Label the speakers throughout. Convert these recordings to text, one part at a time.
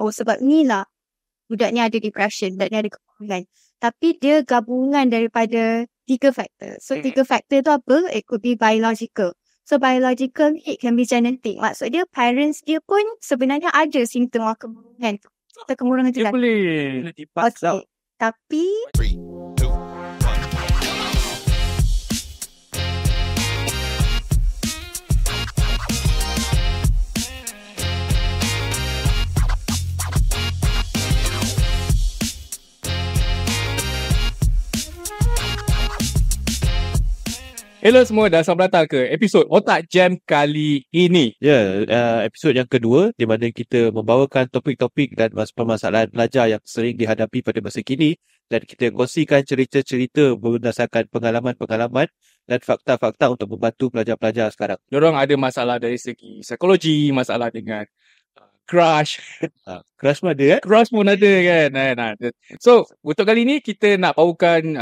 Speaker 1: sebab ni lah budak ni ada depression, budak ni ada kemurungan. Tapi dia gabungan daripada 3 faktor. So 3 faktor tu apa? It could be biological. So biological, it can be genetic. Maksud dia parents dia pun sebenarnya ada simptom kemurungan tu. Atau kemurungan tu
Speaker 2: Dia boleh
Speaker 1: okay. Tapi
Speaker 3: 3, 2, 1.
Speaker 2: Hello semua dan selamat datang ke episod Otak Jam kali ini.
Speaker 4: Episod yang kedua di mana kita membawakan topik-topik dan permasalahan pelajar yang sering dihadapi pada masa kini dan kita kongsikan cerita-cerita berdasarkan pengalaman-pengalaman dan fakta-fakta untuk membantu pelajar-pelajar sekarang.
Speaker 2: Diorang ada masalah dari segi psikologi, masalah dengan crush.
Speaker 4: Crush pun ada
Speaker 2: Crush pun ada kan. So, untuk kali ni kita nak bawakan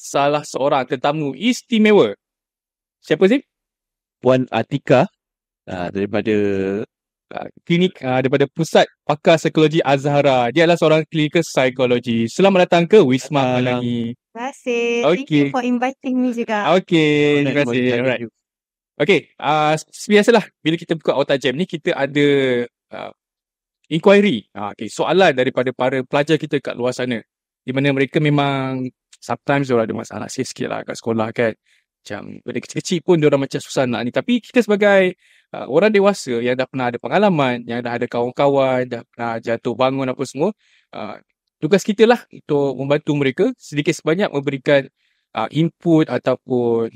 Speaker 2: salah seorang tetamu istimewa. Siapa sih?
Speaker 4: Puan Atika daripada
Speaker 2: klinik daripada Pusat Pakar Psikologi Azhara. Dia adalah seorang clinical psychology. Selamat datang ke Wisma Pelangi.
Speaker 1: terima kasih. Thank
Speaker 2: Okay.
Speaker 1: you for inviting me juga.
Speaker 2: Okay, terima kasih. Alright. Okay, biasalah bila kita buka Otak Jam ni kita ada inquiry. Okay, soalan daripada para pelajar kita kat luar sana. Di mana mereka memang sometimes diorang ada masalah sikit lah kat sekolah kan. Macam pada kecil-kecil pun diorang macam susah nak ni. Tapi kita sebagai orang dewasa yang dah pernah ada pengalaman, yang dah ada kawan-kawan, dah pernah jatuh bangun apa semua, tugas kita lah untuk membantu mereka sedikit sebanyak memberikan input ataupun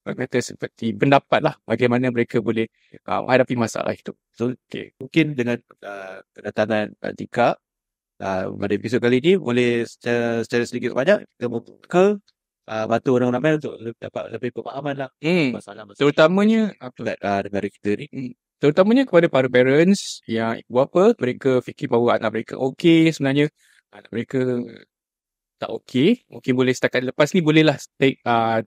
Speaker 2: kata seperti pendapat lah bagaimana mereka boleh menghadapi masalah itu.
Speaker 4: So, mungkin dengan kedatangan Atika pada episod kali ini boleh secara sedikit sebanyak kita membuka bantu orang ramai untuk dapat lebih pemahaman lah masalah-masalah
Speaker 2: Terutamanya
Speaker 4: negara kita ni.
Speaker 2: Terutamanya kepada para parents yang ibu bapa, mereka fikir bahawa anak mereka okey, sebenarnya anak mereka tak okey. Mungkin boleh setakat lepas ni bolehlah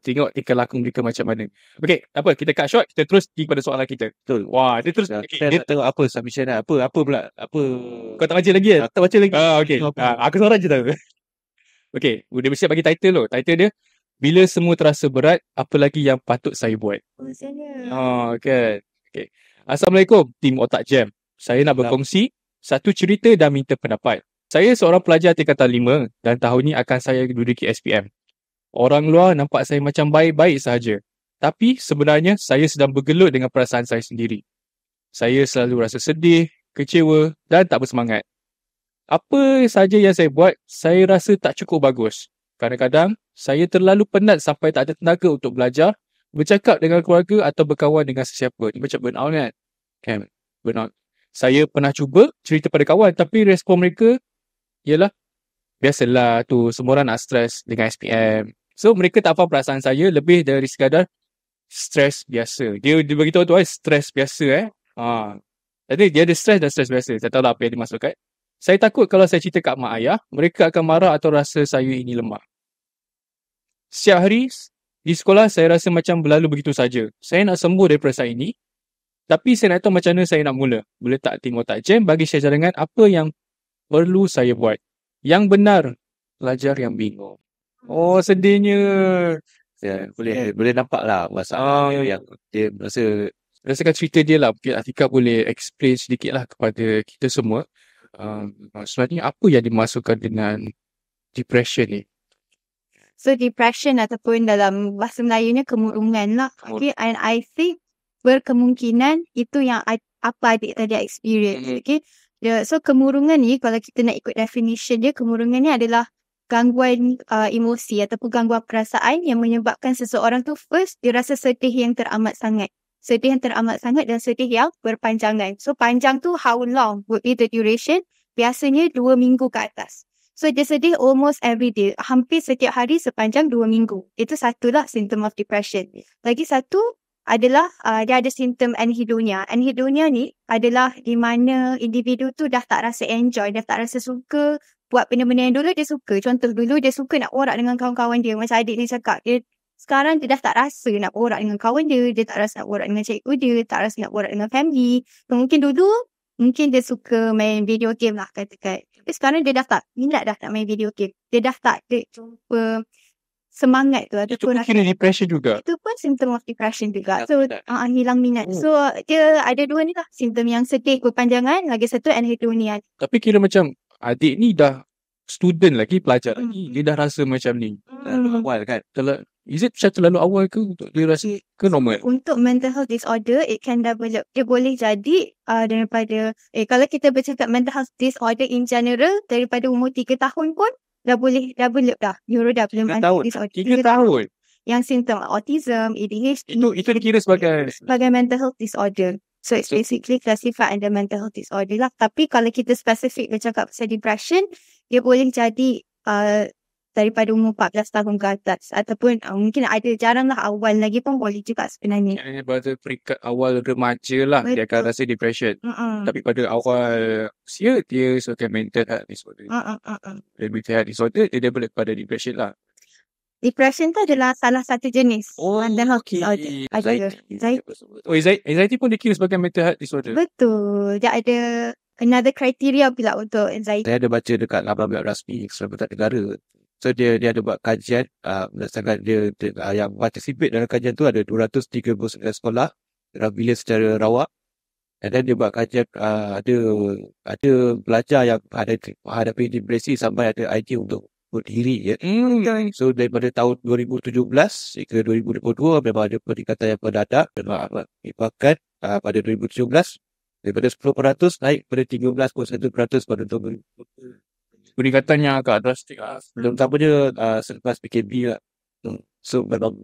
Speaker 2: tengok tingkah laku mereka macam mana. Okey, apa kita cut short, kita terus pergi pada soalan kita.
Speaker 4: Betul.
Speaker 2: Wah, dia terus
Speaker 4: Kita nak tengok apa submission dah. Apa pula?
Speaker 2: Kau tak baca lagi kan?
Speaker 4: Tak baca lagi.
Speaker 2: Okey. Aku seorang je tahu. Okey, dia mesti bagi title tu. Title dia Bila Semua Terasa Berat, Apa Lagi Yang Patut Saya Buat. Okay. Assalamualaikum tim Otak Jam. Saya nak berkongsi satu cerita dan minta pendapat. Saya seorang pelajar tingkatan 5 dan tahun ni akan saya duduki SPM. Orang luar nampak saya macam baik-baik sahaja. Tapi sebenarnya saya sedang bergelut dengan perasaan saya sendiri. Saya selalu rasa sedih, kecewa dan tak bersemangat. Apa saja yang saya buat, saya rasa tak cukup bagus. Kadang-kadang, saya terlalu penat sampai tak ada tenaga untuk belajar, bercakap dengan keluarga atau berkawan dengan sesiapa. Ini macam burnout kan? Burnout. Saya pernah cuba cerita pada kawan tapi respon mereka ialah, biasalah tu, semua orang nak stres dengan SPM. So, mereka tak faham perasaan saya lebih dari sekadar stres biasa. Dia beritahu tu, stres biasa Jadi, dia ada stres dan stres biasa. Saya tahu lah apa yang dimaksudkan. Saya takut kalau saya cerita kat mak ayah, mereka akan marah atau rasa saya ini lemah. Setiap hari di sekolah, saya rasa macam berlalu begitu saja. Saya nak sembuh dari perasaan ini, tapi saya nak tahu macam mana saya nak mula. Boleh tak tim Otak Jam bagi saya cadangan apa yang perlu saya buat? Yang benar, pelajar yang bingung. Oh, sedihnya.
Speaker 4: Ya, boleh nampak lah masalah yang dia
Speaker 2: Rasakan cerita dia lah. Mungkin Atika boleh explain sedikit lah kepada kita semua. Sebenarnya apa yang dimasukkan dengan depression ni?
Speaker 1: So depression ataupun dalam bahasa Melayunya kemurungan lah. Okay, and I think berkemungkinan itu yang apa adik tadi experience. Okay, so kemurungan ni kalau kita nak ikut definition dia, kemurungan ni adalah gangguan emosi ataupun gangguan perasaan yang menyebabkan seseorang tu first dia rasa sedih yang teramat sangat. Sedih yang teramat sangat dan sedih yang berpanjangan. So panjang tu how long would be the duration? Biasanya 2 minggu ke atas. So dia sedih almost every day. Hampir setiap hari sepanjang 2 minggu. Itu satulah symptom of depression. Lagi satu adalah dia ada simptom anhedonia. Anhedonia ni adalah di mana individu tu dah tak rasa enjoy, dah tak rasa suka buat benda-benda yang dulu dia suka. Contoh dulu dia suka nak borak dengan kawan-kawan dia. Macam adik ni cakap, sekarang dia dah tak rasa nak borak dengan kawan dia tak rasa nak borak dengan cikgu dia, tak rasa nak borak dengan family. Mungkin dulu mungkin dia suka main video game lah katakan. Tapi sekarang dia dah tak minat dah nak main video game. Dia dah tak ada jumpa semangat tu
Speaker 2: Itu
Speaker 1: ataupun
Speaker 2: pun kira depression juga.
Speaker 1: itu pun symptom of depression juga.
Speaker 4: Hilang
Speaker 1: So
Speaker 4: minat.
Speaker 1: hilang minat. So dia ada dua ni lah, simptom yang sedih berpanjangan, lagi satu anhedonia.
Speaker 2: Tapi kira macam adik ni dah student lagi, pelajar lagi. Dia dah rasa macam ni.
Speaker 4: Awal kan.
Speaker 2: Is it macam terlalu awal ke untuk dia rasa ke normal?
Speaker 1: Untuk mental health disorder, it can develop. Dia boleh jadi daripada kalau kita bercakap mental health disorder in general, daripada umur 3 tahun pun dah boleh develop dah neurodevelopmental
Speaker 4: 3 tahun.
Speaker 1: disorder.
Speaker 2: 3 tahun.
Speaker 1: Yang simptom autism, ADHD,
Speaker 2: Itu dikira sebagai
Speaker 1: mental health disorder. So it's basically classified under mental health disorder lah. Tapi kalau kita spesifik bercakap pasal depression, dia boleh jadi daripada umur 14 tahun ke atas. Ataupun mungkin ada, jarang lah, awal lagi pun boleh juga sebenarnya.
Speaker 2: Maknanya pada peringkat awal remaja lah dia akan
Speaker 1: Betul.
Speaker 2: rasa depression.
Speaker 1: Mm-mm.
Speaker 2: Tapi pada awal usia dia sebagai mental health disorder. Dan mental health disorder dia develop pada depression lah.
Speaker 1: Depression tu adalah salah satu jenis mental health
Speaker 2: okay.
Speaker 1: disorder. Ada
Speaker 2: Anxiety pun dikira sebagai mental health disorder.
Speaker 1: Betul. Dia ada another criteria pula untuk anxiety.
Speaker 4: Saya ada baca dekat laman web rasmi Keselamatan Negara. So dia ada buat kajian berdasarkan dia yang participate dalam kajian tu ada 239 sekolah dalam bilik secara rawak. And then dia buat kajian ada pelajar yang hadapi depresi sampai ada idea untuk bunuh diri ya. So daripada tahun 2017 hingga 2022 memang ada peningkatan yang mendadak, memang menyebabkan pada 2017 daripada 10% naik pada 13.1% pada tahun 2020.
Speaker 2: Peningkatan yang agak drastik lah.
Speaker 4: Terutamanya selepas PKP lah. So memang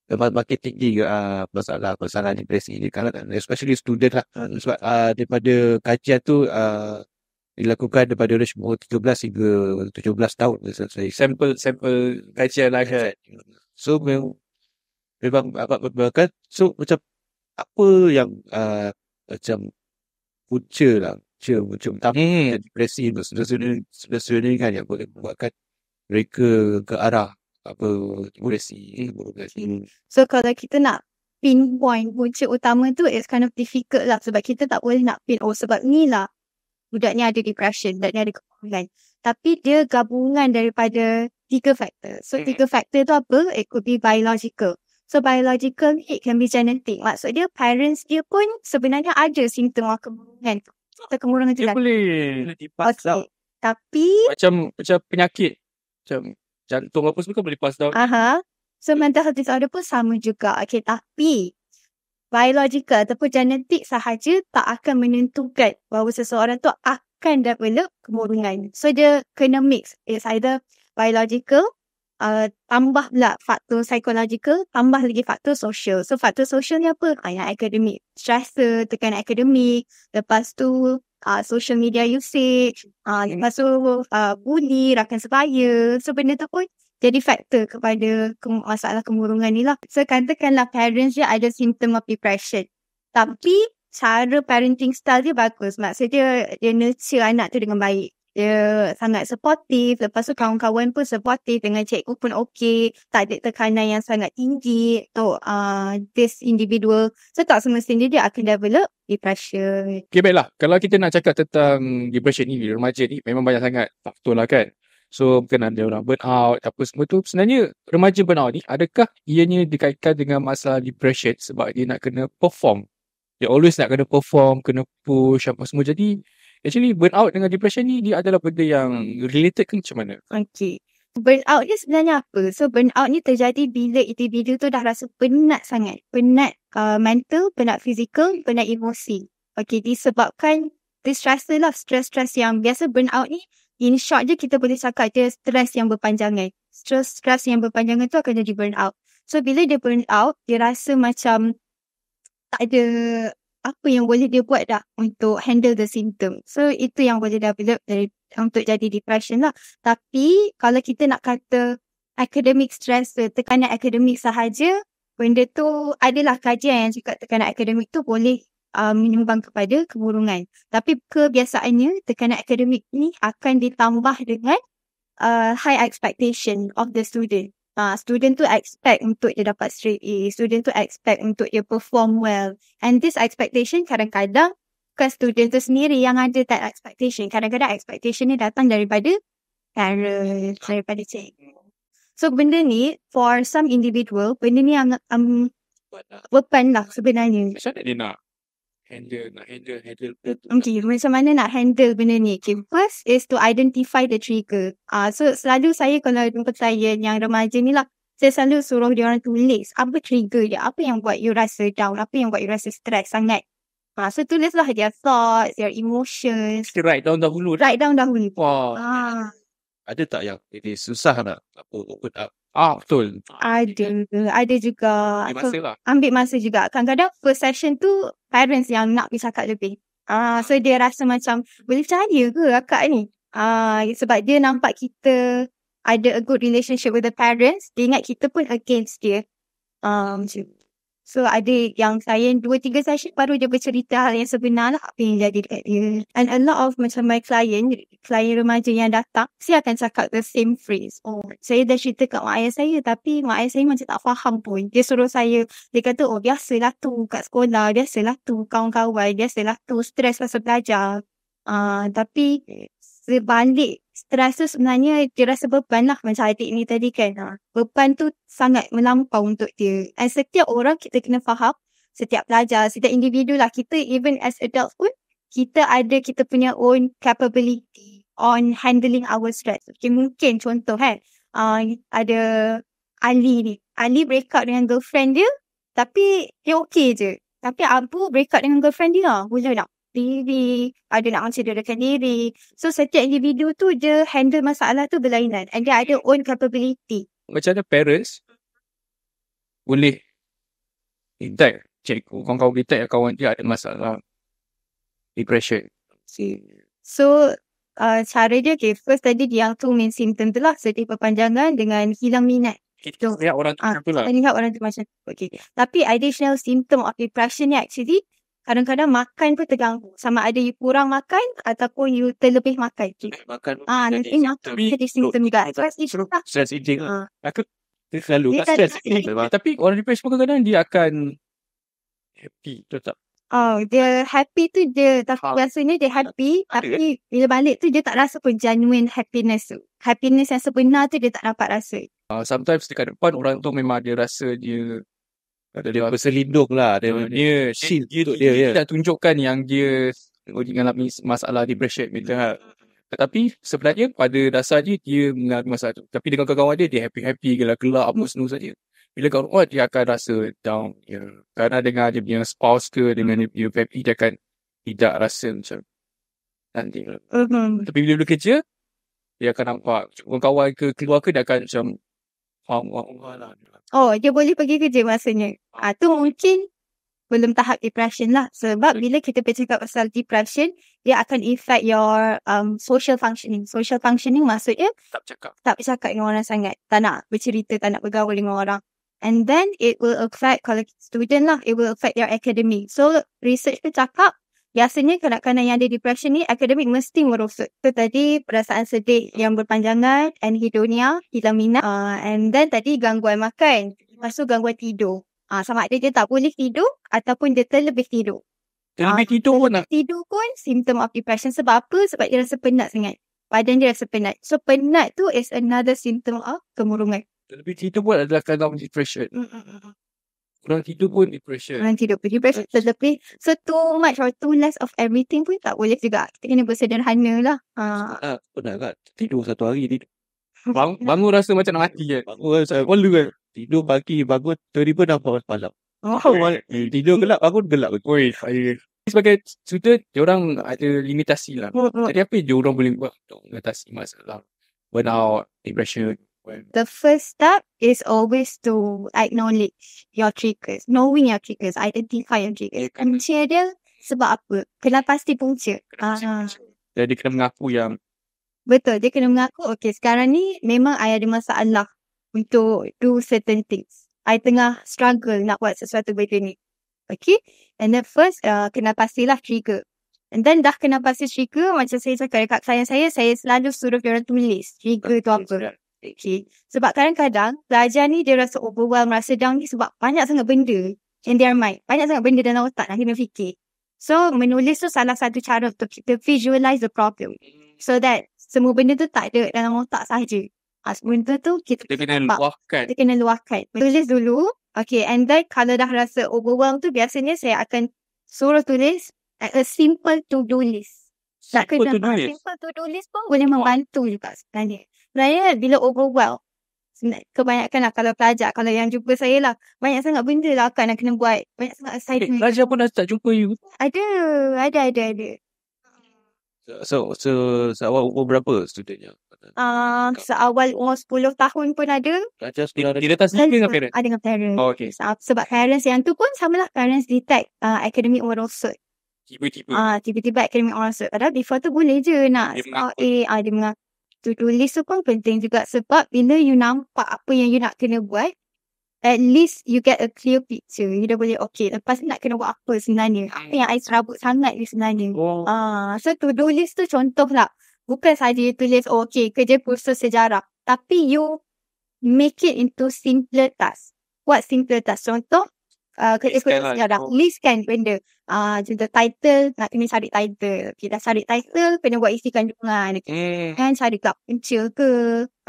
Speaker 4: makin tinggi masalah depresi ni, kerana especially student lah. Sebab daripada kajian tu dilakukan daripada range umur 13 hingga 17 tahun selesai.
Speaker 2: Sampel kajian lah kan.
Speaker 4: So memang kan. So macam apa yang macam punca lah, macam depresi sudah ni kan yang boleh membuatkan mereka ke arah depresi.
Speaker 1: So kalau kita nak pinpoint punca utama tu, it's kind of difficult lah. Sebab kita tak boleh nak pin, sebab ni lah budak ni ada depression, budak ni ada kekurangan. Tapi dia gabungan daripada 3 faktor. So 3 faktor tu apa? It could be biological. So biological, it can be genetic. Maksud dia parents dia pun sebenarnya ada simptom kemurungan. Kemurungan tu
Speaker 2: Dia
Speaker 1: lah.
Speaker 2: boleh
Speaker 4: Dipas out.
Speaker 1: Tapi
Speaker 2: macam penyakit macam jantung apa semua kan boleh pass down.
Speaker 1: so mental health disorder pun sama juga. Okay, tapi biological ataupun genetik sahaja tak akan menentukan bahawa seseorang tu akan develop kemurungan. So dia kena mix. It's either biological, tambah pula faktor psychological, tambah lagi faktor social. So faktor social ni apa? Yang akademik, stressor, tekanan akademik, lepas tu social media usage, lepas tu bully, rakan sebaya. So benda tu pun jadi faktor kepada masalah kemurungan ni lah. So katakanlah parents dia ada symptom of depression, tapi cara parenting style dia bagus. Maksudnya dia nurture anak tu dengan baik. Dia sangat supportive. Lepas tu kawan-kawan pun supportive. Dengan cikgu pun okey. Tak ada tekanan yang sangat tinggi untuk this individual. So tak semestinya dia akan develop depression.
Speaker 2: Okay, baiklah. Kalau kita nak cakap tentang depression ni, remaja ni memang banyak sangat faktor lah kan. So mungkin ada orang burn out, apa semua tu. Sebenarnya remaja burn out ni, adakah ianya dikaitkan dengan masalah depression sebab dia nak kena perform? Dia always nak kena perform, kena push apa semua. Jadi actually burnout dengan depression ni dia adalah benda yang related ke macam mana?
Speaker 1: Okay. Burnout ni sebenarnya apa? So burnout ni terjadi bila individu tu dah rasa penat sangat. Penat mental, penat fizikal, penat emosi. Okay, disebabkan stress lah. Stress yang biasa burnout ni, in short je kita boleh cakap dia stress yang berpanjangan. Stress yang berpanjangan tu akan jadi burnout. So bila dia burnout, dia rasa macam tak ada apa yang boleh dia buat dah untuk handle the symptom. So itu yang boleh develop untuk jadi depression lah. Tapi kalau kita nak kata academic stress, tekanan akademik sahaja, benda tu adalah kajian yang cakap tekanan akademik tu boleh menyumbang kepada kemurungan. Tapi kebiasaannya tekanan akademik ni akan ditambah dengan high expectation of the student. Student tu expect untuk dia dapat straight A. Student tu expect untuk dia perform well. And this expectation kadang-kadang bukan student tu sendiri yang ada that expectation. Kadang-kadang expectation ni datang daripada parents, daripada cikgu. So benda ni for some individual, benda ni yang beban lah sebenarnya.
Speaker 2: Macam mana dia nak handle
Speaker 1: Okay, macam mana nak handle benda ni? Okay, first is to identify the trigger. So selalu saya kalau jumpa klien yang remaja ni lah, saya selalu suruh dia orang tulis apa trigger dia, apa yang buat you rasa down, apa yang buat you rasa stress sangat. So tulislah their thoughts, their emotions.
Speaker 2: write down dahulu.
Speaker 1: Write down dahulu.
Speaker 2: Wah.
Speaker 4: Ada tak yang ini susah nak open up?
Speaker 2: Betul.
Speaker 1: Ada juga.
Speaker 2: Ambil masa lah.
Speaker 1: Ambil masa juga. Kadang-kadang first session tu parents yang nak bercakap lebih. So dia rasa macam boleh percaya ke akak ni? Sebab dia nampak kita ada a good relationship with the parents. Dia ingat kita pun against dia. So ada yang saya 2-3 session baru dia bercerita hal yang sebenar lah apa yang jadi dekat dia. And a lot of macam my klien remaja yang datang, saya akan cakap the same phrase. Saya dah cerita kat mak ayah saya tapi mak ayah saya macam tak faham pun. Dia suruh saya, dia kata biasalah tu kat sekolah, biasalah tu kawan-kawan, biasalah tu stres pasal belajar. Tapi sebalik stres tu sebenarnya dia rasa beban lah macam adik ni tadi kan. Beban tu sangat melampau untuk dia. And setiap orang kita kena faham, setiap pelajar, setiap individu lah, kita even as adults pun, kita ada kita punya own capability on handling our stress. Okay, mungkin contoh kan, ada Ali ni. Ali break up dengan girlfriend dia, tapi dia okay je. Tapi Abu break up dengan girlfriend dia, boleh nak diri, ada nak mencederakan diri. So setiap individu tu dia handle masalah tu berlainan and dia ada own capability.
Speaker 2: Macam mana parents boleh detect cikgu, kawan-kawan detect kawan dia ada masalah depression.
Speaker 1: So cara dia, okay, first tadi yang two main symptom tu lah, sedih berpanjangan dengan hilang minat.
Speaker 2: Kita lihat orang tu macam tu lah.
Speaker 1: Kita lihat orang tu macam tu. Okay. Tapi additional symptom of depression ni actually kadang-kadang makan pun terganggu. Sama ada you kurang makan ataupun you terlebih makan.
Speaker 4: Makan
Speaker 1: Nanti jadi simptom juga.
Speaker 4: Stress eating lah.
Speaker 2: Aku
Speaker 4: Selalu
Speaker 1: Dia
Speaker 4: tak stress eating.
Speaker 2: tapi orang depresi pun kadang-kadang dia akan happy, betul tak?
Speaker 1: Dia happy tu dia, tapi biasanya dia happy, tapi bila balik tu dia tak rasa pun genuine happiness tu. Happiness yang sebenar tu dia tak dapat rasa.
Speaker 2: Sometimes dekat depan orang tu memang dia rasa dia
Speaker 4: berselindung lah. Dia shield untuk dia.
Speaker 2: Dia dah tunjukkan yang dia mengalami masalah depression mental health. Tetapi sebenarnya pada dasarnya dia mengalami masalah tu. Tapi dengan kawan-kawan dia happy-happy, gelak-gelak, apa senang saja. Bila kat rumah dia akan rasa down. Kerana dengan dia punya spouse ke, dengan dia punya family, dia akan tidak rasa macam nanti. Tapi bila kerja, dia akan nampak kawan-kawan ke keluar ke, dia akan macam lah.
Speaker 1: Dia boleh pergi kerja masanya. Tu mungkin belum tahap depression lah. Sebab bila kita bercakap pasal depression, dia akan affect your social functioning. Social functioning maksudnya tak bercakap dengan orang sangat. Tak nak bercerita, tak nak bergaul dengan orang. And then it will affect, kalau student lah, it will affect their academic. So research tu cakap, biasanya kanak-kanak yang ada depression ni, akademik mesti merosot. So tadi perasaan sedih yang berpanjangan, anhedonia, hilang minat, and then tadi gangguan makan, lepas tu gangguan tidur. Sama ada dia tak boleh tidur ataupun dia terlebih tidur.
Speaker 2: Tidur
Speaker 1: pun symptom of depression. Sebab apa? Sebab dia rasa penat sangat. Badan dia rasa penat. So penat tu is another symptom of kemurungan.
Speaker 2: Terlebih tidur pun adalah kind of depression. Kurang tidur pun depression.
Speaker 1: Depression terlebih. So too much or too less of everything pun tak boleh juga. Kita kena bersederhana lah.
Speaker 4: Pernah kan? Tidur satu hari tidur.
Speaker 2: Bangun rasa macam nak mati kan?
Speaker 4: Malu kan? Tidur pagi, bangun tiba-tiba nampak malam. Tidur gelap, bangun gelap.
Speaker 2: Sebagai student, diorang ada limitasi lah. Jadi apa yang diorang boleh buat untuk mengatasi masalah burnout, depression?
Speaker 1: The first step is always to acknowledge your triggers. Knowing your triggers. Identify your triggers. Punca dia sebab apa? Kena pasti punca.
Speaker 2: Jadi kena mengaku yang
Speaker 1: betul. Dia kena mengaku, okay, sekarang ni memang I ada masalah untuk do certain things. I tengah struggle nak buat sesuatu benda ni. Okay? And then first, kena pastilah trigger. And then dah kena pasti trigger, macam saya cakap dekat klien saya selalu suruh diorang tulis trigger tu apa. Okay. Sebab kadang-kadang pelajar ni dia rasa overwhelmed, rasa down ni sebab banyak sangat benda in their mind. Banyak sangat benda dalam otak nak kena fikir. So, menulis tu salah satu cara untuk kita visualize the problem. So that semua benda tu tak ada dalam otak sahaja. Semua benda tu kita
Speaker 2: kena
Speaker 1: nampak.
Speaker 2: luahkan.
Speaker 1: Kita kena luahkan. Tulis dulu. Okay, and then kalau dah rasa overwhelmed tu, biasanya saya akan suruh tulis a simple to-do list.
Speaker 2: Simple to-do list.
Speaker 1: Simple to-do list pun boleh membantu juga sebenarnya. Sebenarnya bila overwhelmed, kebanyakan lah kalau pelajar, kalau yang jumpa saya lah, banyak sangat benda lah nak kena buat. Banyak sangat assignment.
Speaker 2: Raja pun dah tak jumpa you.
Speaker 1: Ada.
Speaker 4: So awak umur berapa studentnya?
Speaker 1: Seawal umur 10 tahun pun ada.
Speaker 4: Raja sekolah
Speaker 2: Dia datang sendiri dengan parent?
Speaker 1: Ada dengan parents.
Speaker 2: Oh, okay.
Speaker 1: Sebab parents yang tu pun sama lah. Parents detect academic oral cert. Tiba-tiba academic oral cert. Padahal before tu boleh je nak dia mengaku. To-do list tu pun penting juga. Sebab bila you nampak apa yang you nak kena buat, at least you get a clear picture. You dah boleh lepas ni nak kena buat apa sebenarnya. Apa yang I serabut sangat ni sebenarnya. So to-do list tu contoh lah. Bukan saja you tulis kerja kursus sejarah. Tapi you make it into simpler task. What simpler task? Contoh kerja kursus sejarah. Listkan benda. Contoh title, nak kena cari title. Dah cari title, kena buat isi kandungan. Kan cari kat punca ke,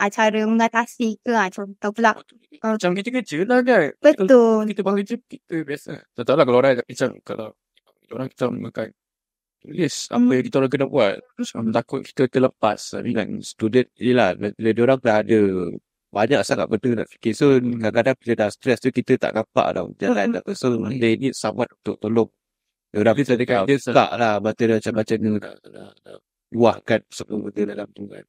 Speaker 1: cara mengatasi ke, contoh pula.
Speaker 2: Macam kita kerja lah kan.
Speaker 1: Betul.
Speaker 2: Kita bangun kerja, kita biasa. Tak tahu lah kalau orang macam, kalau orang kita makan tulis apa yang kita orang kena buat. Takut kita terlepas.
Speaker 4: Kan student ni lah, bila diorang dah ada banyak sangat benda nak fikir. So kadang-kadang bila dah stress tu, kita tak nampak tau jalan. So they need someone untuk tolong. Diorang bisa dekat dia tak lah mata dia macam-macam ni nak luahkan semua benda dalam tu kan.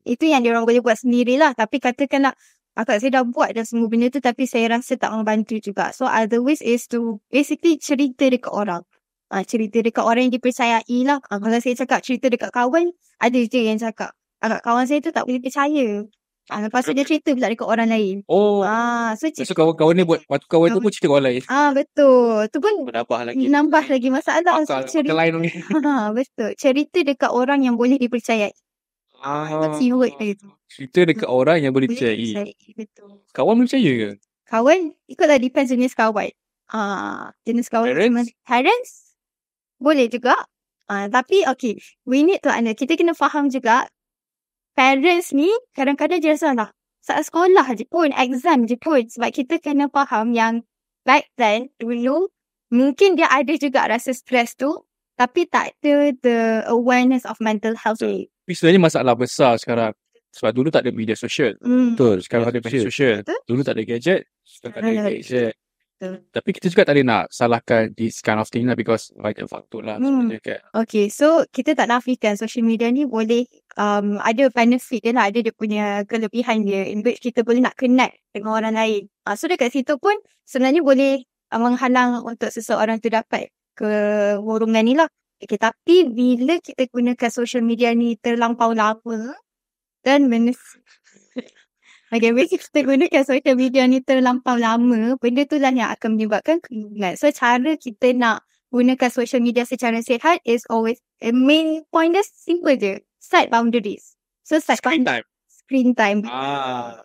Speaker 1: Itu yang diorang boleh buat sendirilah. Tapi katakanlah akak saya dah buat dah semua benda tu, tapi saya rasa tak membantu juga. So other ways is to basically cerita dekat orang. Cerita dekat orang yang dipercayai lah. Kalau saya cakap cerita dekat kawan, ada je yang cakap kawan saya tu tak boleh percaya. Lepas tu dia cerita pula dekat orang lain.
Speaker 2: So kawan-kawan ni buat waktu kawan tu pun cerita kat orang lain.
Speaker 1: Betul. Tu pun menambah lagi masalah.
Speaker 2: Cerita lain ni.
Speaker 1: Betul. Cerita dekat orang yang boleh dipercayai.
Speaker 2: Cerita dekat orang yang boleh dipercayai.
Speaker 1: Betul.
Speaker 2: Kawan boleh percaya ke?
Speaker 1: Kawan ikutlah depends jenis kawan. Jenis kawan. Parents boleh juga. Tapi we need to kita kena faham juga. Parents ni kadang-kadang dia rasa lah saat sekolah je pun, exam je pun. Sebab kita kena faham yang back then, dulu, mungkin dia ada juga rasa stress tu, tapi tak ada the awareness of mental health.
Speaker 2: Tapi sebenarnya masalah besar sekarang. Sebab dulu tak ada media sosial.
Speaker 4: Betul.
Speaker 2: Sekarang ada media sosial. Dulu tak ada gadget. Sekarang ada gadget. Tapi kita juga tak boleh nak salahkan this kind of thing lah, because banyak faktor lah.
Speaker 1: So kita tak nafikan social media ni boleh ada benefit dia lah, ada dia punya kelebihan dia, in which kita boleh nak connect dengan orang lain. So dekat situ pun sebenarnya boleh menghalang untuk seseorang tu dapat kehorungan ni lah. Tapi bila kita gunakan social media ni terlampau lama dan bila kita gunakan social media ni terlampau lama, benda tu lah yang akan menyebabkan kebingungan. So, cara kita nak gunakan social media secara sihat is always, main point dia simple je. Set boundaries. So, screen time.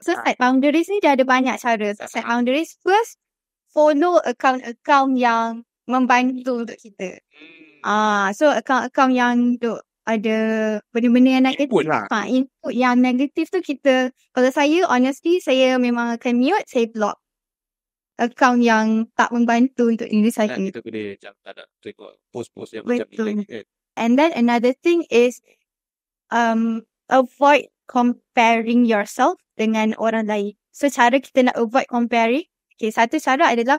Speaker 1: So, set boundaries ni dia ada banyak cara. So, set boundaries, first, follow account yang membantu untuk kita. So, account yang ada benda-benda yang negatif. Input yang negatif tu kita, kalau saya, honestly, saya memang akan mute, saya block account yang tak membantu untuk diri saya.
Speaker 4: Kita boleh macam tak nak tengok post-post yang macam ni.
Speaker 1: And then another thing is avoid comparing yourself dengan orang lain. So, cara kita nak avoid comparing, satu cara adalah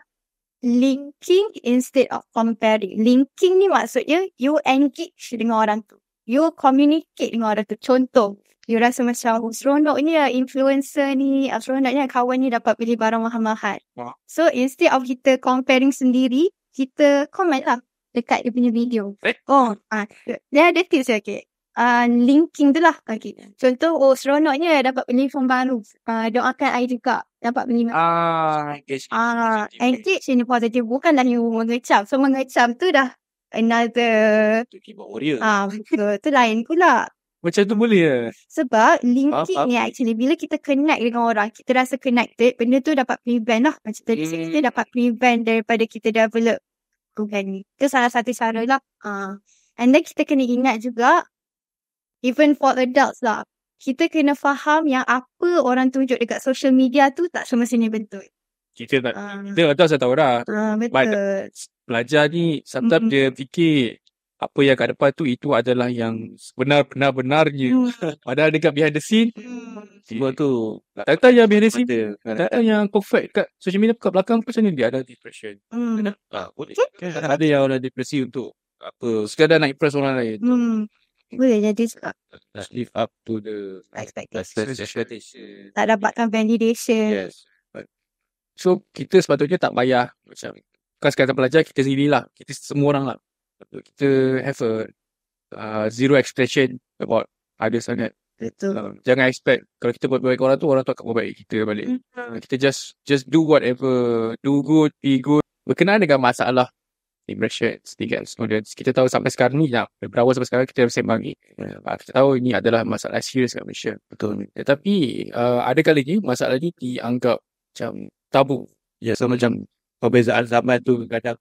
Speaker 1: linking instead of comparing. Linking ni maksudnya you engage dengan orang tu. You communicate dengan orang tu. Contoh, you rasa macam seronoknya influencer ni, seronoknya kawan ni dapat beli barang mahal-mahal. So, instead of kita comparing sendiri, kita comment lah dekat dia punya video. Dia ada tips linking tu lah. Contoh, seronoknya dapat beli phone baru. Doakan I juga dapat beli. Engage ini positif. Bukanlah you mengecam. So, mengecam tu dah another
Speaker 4: keyboard warrior.
Speaker 1: Betul. Itu lain pula.
Speaker 2: Macam tu boleh ya?
Speaker 1: Sebab linking ni actually bila kita connect dengan orang, kita rasa connected, benda tu dapat prevent lah. Macam tadi kita dapat prevent daripada kita develop lakukan ni. Itu salah satu cara lah. And then kita kena ingat juga, even for adults lah, kita kena faham yang apa orang tunjuk dekat social media tu tak semestinya betul.
Speaker 2: Kita tak saya tahu dah.
Speaker 1: Betul.
Speaker 2: Pelajar ni sometimes dia fikir apa yang kat depan tu itu adalah yang benar-benarnya. Padahal dekat behind the scene,
Speaker 4: Semua tu
Speaker 2: tak yang behind the scene,
Speaker 4: ada.
Speaker 2: tak yang perfect kat social media kat belakang macam ni dia ada depression.
Speaker 4: Boleh. Ada yang orang depresi untuk apa?
Speaker 2: Sekadar nak impress orang lain.
Speaker 1: Boleh jadi sebab
Speaker 4: Live up to the
Speaker 2: Expectation.
Speaker 1: tak dapatkan validation.
Speaker 4: Yes.
Speaker 2: So kita sepatutnya tak payah macam bukan sekadar pelajar, kita sendirilah, kita semua orang lah, kita have a zero expectation about others sangat.
Speaker 1: Betul.
Speaker 2: Jangan expect kalau kita buat baik orang tu akan buat baik kita balik. Kita just do whatever, do good, be good. Berkenaan dengan masalah depression, sedikit students, kita tahu sampai sekarang ni berawal sampai sekarang kita sembang ni, kita tahu ini adalah masalah serius kat Malaysia.
Speaker 4: Betul.
Speaker 2: Tetapi ada kalinya masalah ni dianggap macam tabu.
Speaker 4: Ya, so macam perbezaan zaman tu kadang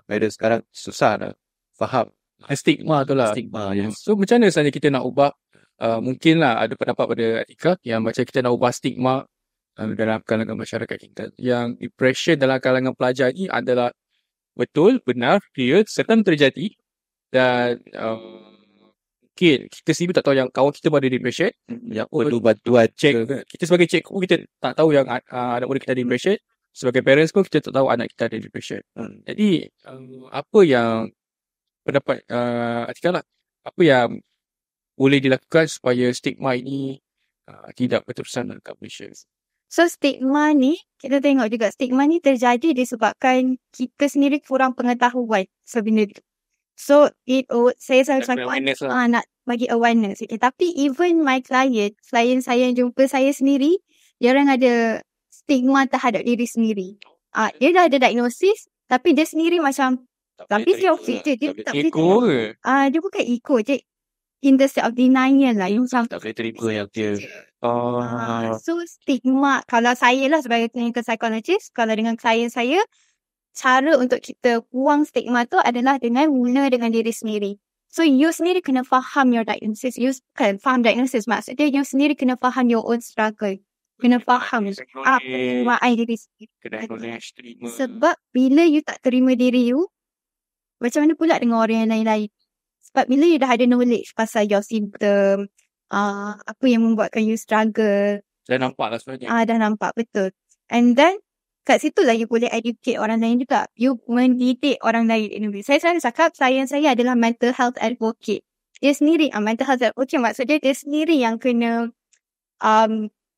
Speaker 4: parents sekarang susah nak faham
Speaker 2: Stigma tu lah.
Speaker 4: stigma. Yes.
Speaker 2: So macam mana sebenarnya kita nak ubah, mungkinlah ada pendapat pada Atika yang macam kita nak ubah stigma dalam kalangan masyarakat kita yang depression dalam kalangan pelajar ni adalah betul, benar, real, serta terjadi. Dan mungkin kita sendiri tak tahu yang kawan kita ada depression,
Speaker 4: Yang perlu bantuan
Speaker 2: kita sebagai cikgu kita tak tahu yang anak murid kita ada depression. Sebagai parents pun kita tak tahu anak kita ada depression. Jadi apa yang pendapat Atika lah, apa yang boleh dilakukan supaya stigma ini tidak berterusan dekat Malaysia?
Speaker 1: So stigma ni, kita tengok juga stigma ni terjadi disebabkan kita sendiri kurang pengetahuan sebenarnya. So saya selalu
Speaker 2: Awareness
Speaker 1: cakap nak bagi awareness. Okay. Tapi even my client saya yang jumpa saya sendiri, dia orang ada stigma terhadap diri sendiri. Dia dah ada diagnosis, tapi dia sendiri macam tapi dia fit je. Dia tak boleh
Speaker 2: Ego ke?
Speaker 1: dia bukan ego je. In the state of denial lah. Yang macam
Speaker 4: tak boleh terima yang dia
Speaker 1: so stigma, kalau saya lah sebagai clinical psychologist, kalau dengan klien saya, cara untuk kita buang stigma tu adalah dengan mula dengan diri sendiri. So you sendiri kena faham your diagnosis. You kan faham diagnosis, maksudnya you sendiri kena faham your own struggle. Kena faham apa yang diri sendiri. Sebab bila you tak terima diri you, macam mana pula dengan orang yang lain-lain? Sebab bila you dah ada knowledge pasal your symptom, apa yang membuatkan you struggle.
Speaker 2: Dah nampak lah sebenarnya.
Speaker 1: Dah nampak, betul. And then, kat situ lah you boleh educate orang lain juga. You mendidik orang lain. Saya selalu cakap, saya adalah mental health advocate. Dia sendiri, mental health advocate maksudnya dia sendiri yang kena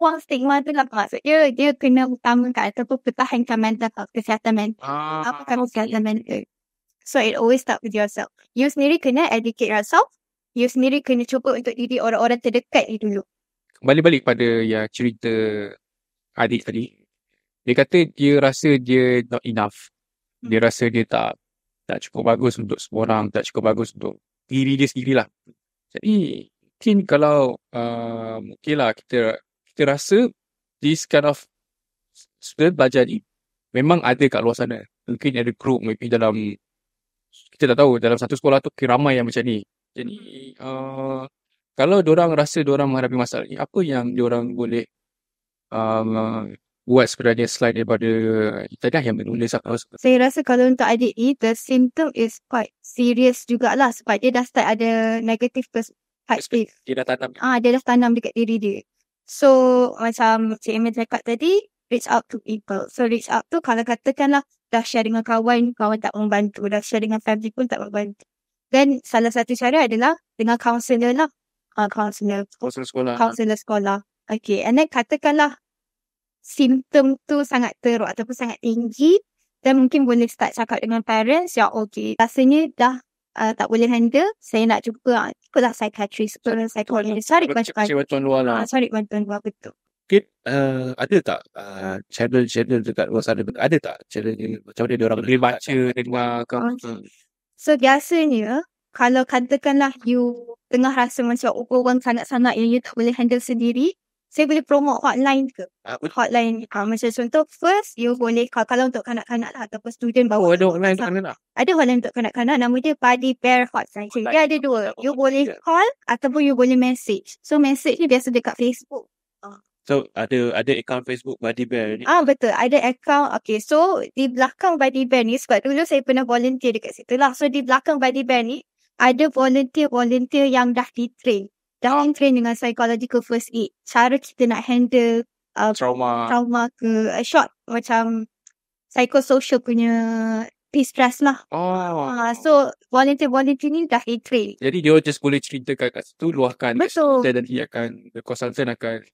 Speaker 1: buang stigma tu lah. Maksudnya dia kena utamakan ataupun pertahankan mental health, kesihatan mental. Apakah kesihatan mental? So it always start with yourself. You sendiri kena educate yourself. You sendiri kena cuba untuk didik orang-orang terdekat you dulu.
Speaker 2: Kembali balik pada yang cerita adik tadi. Dia kata dia rasa dia not enough. Dia rasa dia tak cukup bagus untuk semua orang. Tak cukup bagus untuk diri dia sendirilah. Jadi mungkin kalau mungkin lah kita rasa this kind of student belajar ni memang ada kat luar sana. Mungkin ada group, maybe dalam kita tak tahu dalam satu sekolah tu ramai yang macam ni. Jadi kalau diorang rasa diorang menghadapi masalah ni, apa yang diorang boleh buat sebenarnya selain daripada kita yang menulis apa?
Speaker 1: Saya rasa kalau untuk adik ni, the symptom is quite serious jugalah sebab dia dah start ada negative perspective.
Speaker 2: Dia dah tanam.
Speaker 1: Dia dah tanam dekat diri dia. So macam Cik Emil cakap tadi, reach out to people. So reach out tu kalau katakanlah dah share dengan kawan tak membantu. Dah share dengan family pun tak membantu. Dan salah satu cara adalah dengan counselor lah. Counselor sekolah. Okay. And then katakanlah simptom tu sangat teruk ataupun sangat tinggi. Dan mungkin boleh start cakap dengan parents yang okay. Rasanya dah tak boleh handle. Saya nak jumpa ikutlah psychiatrist. Psychologist. Cari bantuan
Speaker 2: luar lah.
Speaker 1: Cari bantuan luar, betul.
Speaker 4: mungkin ada tak channel dekat luar sana, ada tak channel macam mana dia orang
Speaker 2: boleh baca dengar
Speaker 1: So biasanya kalau katakanlah you tengah rasa macam overwhelmed sangat-sangat yang you tak boleh handle sendiri, saya boleh promote hotline ke.
Speaker 4: Apa?
Speaker 1: Hotline macam contoh, first you boleh kalau untuk kanak-kanak lah ataupun student bawa.
Speaker 2: ada online kat mana nak?
Speaker 1: Ada hotline untuk kanak-kanak, nama dia Buddy Bear Hotline. So, dia ada dua. You boleh call ataupun you boleh message. So message ni biasa dekat Facebook.
Speaker 4: So ada account Facebook Buddy Bear ni.
Speaker 1: Betul. Ada account. Okay, so di belakang Buddy Bear ni, sebab dulu saya pernah volunteer dekat situ lah. So di belakang Buddy Bear ni, ada volunteer yang dah di-train. Dah train dengan psychological first aid. Cara kita nak handle trauma ke short macam psychosocial punya distress lah. So volunteer ni dah di-train.
Speaker 2: Jadi dia just boleh ceritakan kat situ, luahkan.
Speaker 1: Betul.
Speaker 2: Dan nanti the consultant akan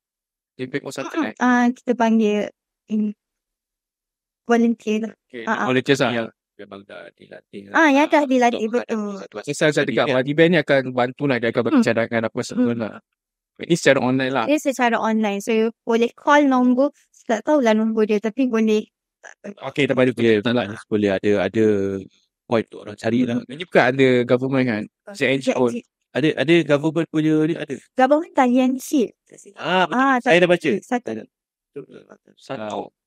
Speaker 2: impact consultant
Speaker 1: kita panggil volunteer lah.
Speaker 2: Okay, volunteers lah.
Speaker 4: Yang memang dah dilatih.
Speaker 1: Yang dah dilatih, betul.
Speaker 2: Saya dekat Buddy Bear ni akan bantu lah. Dia akan bagi cadangan apa semua lah. Ini secara online lah.
Speaker 1: Dia secara online. So you boleh call nombor, tak tahulah nombor dia, tapi boleh.
Speaker 2: Okay, tak payah
Speaker 4: Dia boleh ada point untuk orang cari lah.
Speaker 2: Ini bukan ada government kan? CNGO.
Speaker 4: Ada government punya ni ada.
Speaker 1: Government talian shield.
Speaker 4: Saya dah baca.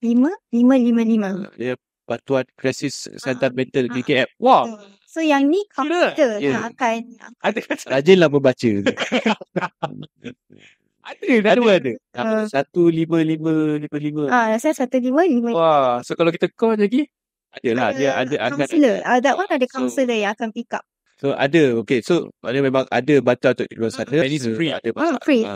Speaker 1: 555.
Speaker 4: Dia bantuan krisis kesihatan mental KKM.
Speaker 2: Wah.
Speaker 1: So yang ni komputer
Speaker 4: Yeah.
Speaker 1: akan
Speaker 2: Ada.
Speaker 4: Rajinlah membaca.
Speaker 2: Ada.
Speaker 4: 15555.
Speaker 1: saya 155.
Speaker 2: Wah. So kalau kita call lagi,
Speaker 4: Adalah dia ada
Speaker 1: counselor. That one ada counselor yang akan pick up.
Speaker 4: So ada. Okay, so maknanya memang ada bantuan untuk di luar sana.
Speaker 2: And it's free.
Speaker 4: Ada
Speaker 1: Free.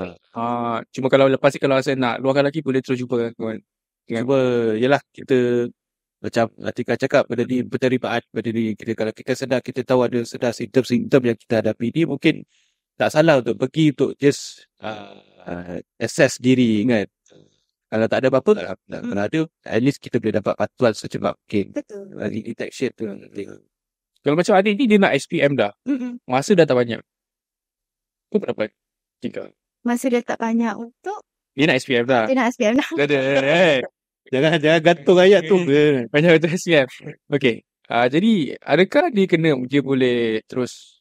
Speaker 2: cuma kalau lepas ni kalau saya nak luahkan lagi, boleh terus jumpa kawan.
Speaker 4: Cuma yelah kita macam Atika cakap pada ni penerimaan pada diri kita. Kalau kita sedar, kita tahu ada sedar simptom-simptom yang kita hadapi ni, mungkin tak salah untuk pergi untuk just assess diri kan. Kalau tak ada apa-apa, kalau ada, at least kita boleh dapat bantuan secepat mungkin.
Speaker 1: Betul.
Speaker 4: Bagi detection tu.
Speaker 2: Kalau macam adik ni, dia nak SPM dah. Masa dah tak banyak. Apa pendapat?
Speaker 1: Masa dia tak banyak untuk
Speaker 2: Dia nak SPM dah.
Speaker 1: dia nak SPM dah.
Speaker 4: Jangan gantung ayat tu.
Speaker 2: Banyak betul SPM. Okay. Jadi, adakah dia boleh terus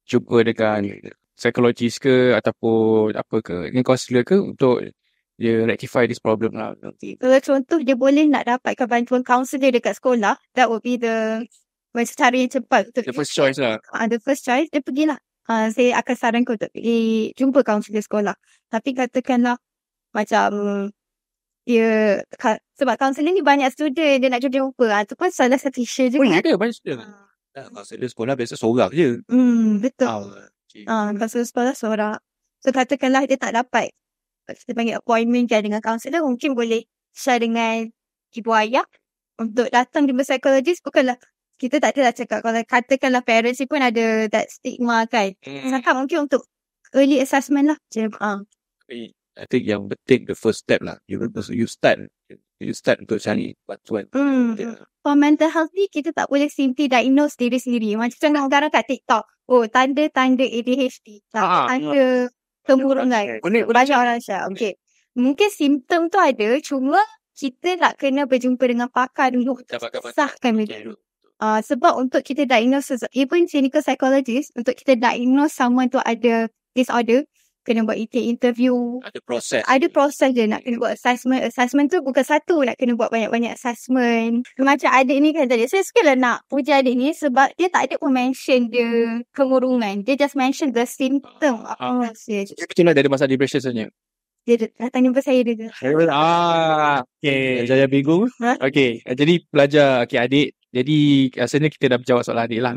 Speaker 2: jumpa dengan psikologis ke ataupun apa ke, dengan kaunselor ke untuk dia rectify this problem lah.
Speaker 1: Kalau contoh dia boleh nak dapatkan bantuan kaunselor dekat sekolah, that would be the macam cara yang cepat untuk
Speaker 2: The first choice lah.
Speaker 1: The first choice, dia pergilah. Saya akan sarankan untuk pergi jumpa kaunselor sekolah. Tapi katakanlah macam dia sebab kaunselor ni banyak student dia nak jumpa. Itu pun salah satu isu juga.
Speaker 2: Ada banyak student.
Speaker 4: Kaunselor sekolah biasa seorang je.
Speaker 1: Betul. Kaunselor sekolah seorang. So katakanlah dia tak dapat, kita panggil appointment kan dengan kaunselor, mungkin boleh share dengan ibu ayah untuk datang jumpa psikologis. Bukanlah kita tak adalah cakap, kalau katakanlah parents ni pun ada that stigma kan. Cakap mungkin untuk early assessment lah.
Speaker 4: I think yang penting the first step lah. You start untuk cari bantuan.
Speaker 1: For mental health ni, kita tak boleh simply diagnose diri sendiri. Macam sekarang kat TikTok, tanda-tanda ADHD, tanda kemurungan. Banyak orang share. Okay. Mungkin simptom tu ada, cuma kita nak kena berjumpa dengan pakar dulu untuk sahkan dulu. Sebab untuk kita diagnose, even clinical psychologist, untuk kita diagnose someone tu ada disorder, kena buat interview. Ada proses je nak kena buat assessment. Assessment tu bukan satu, nak kena buat banyak-banyak assessment. Macam adik ni kan tadi, saya suka lah nak puji adik ni sebab dia tak ada pun mention dia kemurungan. Dia just mention the symptom.
Speaker 2: Kita nak ada masalah depression sebenarnya.
Speaker 1: Dia datang jumpa saya dia.
Speaker 2: Okay.
Speaker 4: Saya bingung.
Speaker 2: Okay. Jadi pelajar, adik. Jadi rasanya kita dah menjawab soalan adik lah.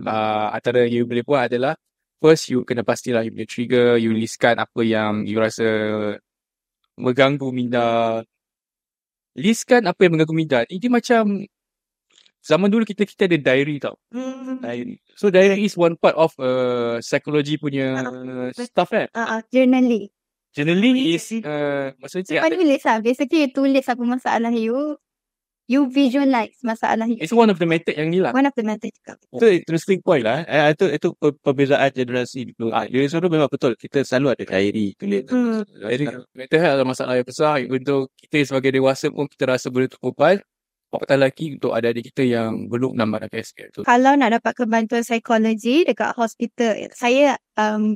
Speaker 2: Antara you boleh buat adalah, first, you kena pastilah you punya trigger, you listkan apa yang you rasa mengganggu minda. Listkan apa yang mengganggu minda. Ini macam zaman dulu kita ada diary tau. Diary. So diary is one part of psychology punya stuff kan.
Speaker 1: Journaling.
Speaker 2: Journaling is maksudnya
Speaker 1: Tulis lah. Basically you tulis apa masalah you. You visualize masalah you.
Speaker 2: It's one of the method yang ni lah.
Speaker 1: One of the method juga.
Speaker 4: Itu interesting point lah. Itu perbezaan generasi dulu. Generasi dulu memang betul. Kita selalu ada diary tulis.
Speaker 2: Jadi mental health adalah masalah yang besar. Untuk kita sebagai dewasa pun kita rasa boleh terkubal. Apatah lagi untuk adik-adik kita yang belum nampak PSK tu.
Speaker 1: Kalau nak dapatkan bantuan psikologi dekat hospital, saya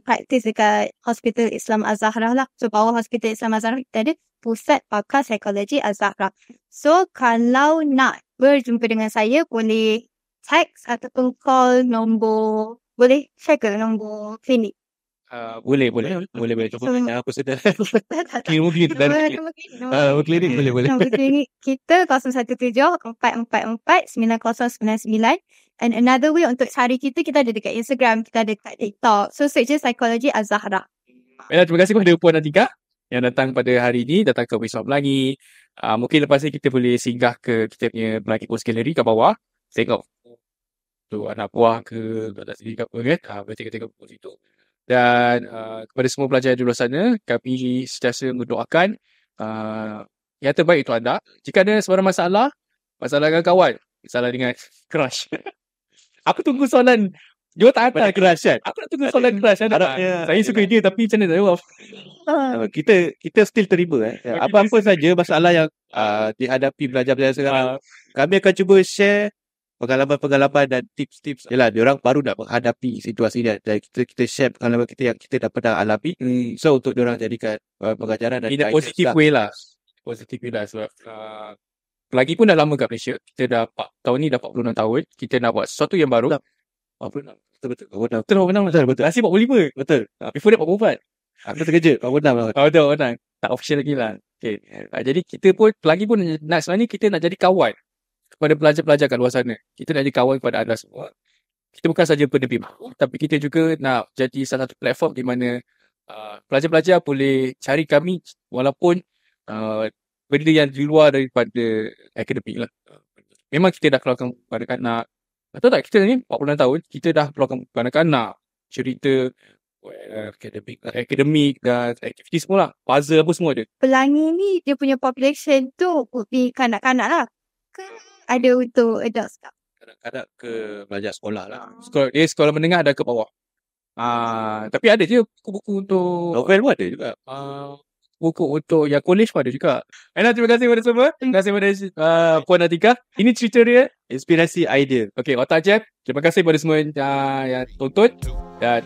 Speaker 1: praktis dekat Hospital Islam Az-Zahra lah. So bawah Hospital Islam Az-Zahra kita ada Pusat Pakar Psikologi Az-Zahra. So kalau nak berjumpa dengan saya, boleh text ataupun call nombor, boleh share ke nombor klinik?
Speaker 2: Boleh. Cuba aku sedar. Klinik boleh.
Speaker 1: Nombor klinik kita 017-444-9099. And another way untuk cari kita ada dekat Instagram, kita ada dekat TikTok. So search je Psikologi Az-Zahra.
Speaker 2: Baiklah, terima kasih kepada Puan Atika yang datang pada hari ini, datang ke Wisma Pelangi. Mungkin lepas ni kita boleh singgah ke kita punya Pelangi Post Gallery kat bawah. Tengok tu anak buah ke tak sendiri ke apa kan. Boleh tengok pos itu. Dan kepada semua pelajar di luar sana, kami sentiasa mendoakan yang terbaik untuk anda. Jika ada sebarang masalah dengan kawan, masalah dengan crush. Aku tunggu soalan. Dia tak hantar crush kan? Aku nak tunggu soalan crush kan? Saya suka dia tapi macam mana tak jawab.
Speaker 4: Kita still terima. Apa-apa saja masalah yang dihadapi pelajar-pelajar sekarang, kami akan cuba share pengalaman-pengalaman dan tips-tips. Yalah, diorang baru nak menghadapi situasi dia. Dan kita share pengalaman kita yang kita dah pernah alami. So, untuk diorang jadikan pengajaran dan
Speaker 2: in a positive way lah. Positive way lah. Sebab Pelangi pun dah lama kat Malaysia. Kita dah tahun ni dah 46 tahun. Kita nak buat sesuatu yang baru.
Speaker 4: 46. Betul.
Speaker 2: Masih 45.
Speaker 4: Betul.
Speaker 2: Before dia 44.
Speaker 4: Aku terkejut. 46 lah.
Speaker 2: Betul. Tak official lagi lah. Okay. Jadi kita pun, Pelangi pun nak sebenarnya kita nak jadi kawan kepada pelajar-pelajar kat luar sana. Kita nak jadi kawan kepada anda semua. Kita bukan saja penerbit buku, tapi kita juga nak jadi salah satu platform di mana pelajar-pelajar boleh cari kami walaupun benda yang di luar daripada akademik lah. Memang kita dah keluarkan kepada kanak. Betul tak? Kita ni 46 tahun, kita dah keluarkan kepada kanak. Cerita akademik dan aktiviti semua lah. Puzzle apa semua ada.
Speaker 1: Pelangi ni dia punya population tu di kanak-kanak lah. Ada untuk adults tak?
Speaker 4: Kadang-kadang ke belajar sekolah lah.
Speaker 2: Sekolah menengah ada ke bawah. Tapi ada je buku-buku untuk
Speaker 4: Novel pun ada juga.
Speaker 2: Buku untuk yang college pun ada juga. Terima kasih kepada semua. Terima kasih kepada Puan Atika. Ini cerita dia.
Speaker 4: Inspirasi idea.
Speaker 2: Okay, Otak Jeb. Terima kasih kepada semua yang tonton. Dan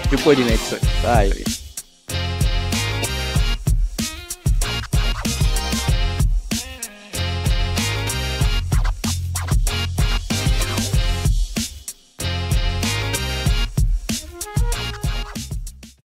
Speaker 2: jumpa di next episode.
Speaker 4: Bye.